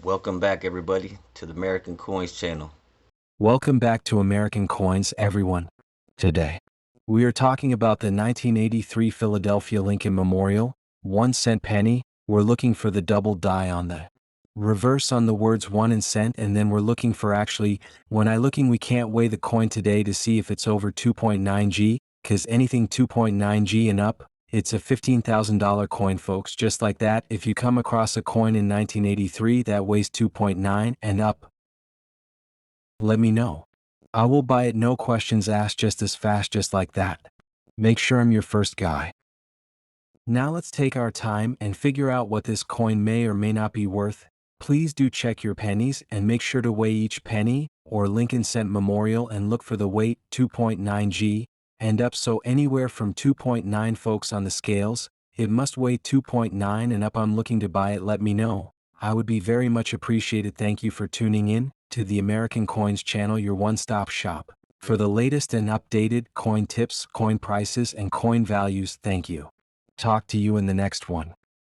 Welcome back, everybody, to the American Coins channel. Welcome back to American Coins, everyone. Today, we are talking about the 1983 Philadelphia Lincoln Memorial, 1-cent penny. We're looking for the double die on the reverse on the words 1 and cent, and then we're looking for we can't weigh the coin today to see if it's over 2.9 G, because anything 2.9 G and up, it's a $15,000 coin, folks, just like that. If you come across a coin in 1983 that weighs 2.9 and up, let me know. I will buy it, no questions asked, just as fast, just like that. Make sure I'm your first guy. Now let's take our time and figure out what this coin may or may not be worth. Please do check your pennies and make sure to weigh each penny or Lincoln Cent Memorial and look for the weight 2.9 G and up, so anywhere from 2.9, folks, on the scales. It must weigh 2.9 and up. I'm looking to buy it, let me know. I would be very much appreciated. Thank you for tuning in to the American Coins channel, your one-stop shop for the latest and updated coin tips, coin prices, and coin values. Thank you. Talk to you in the next one.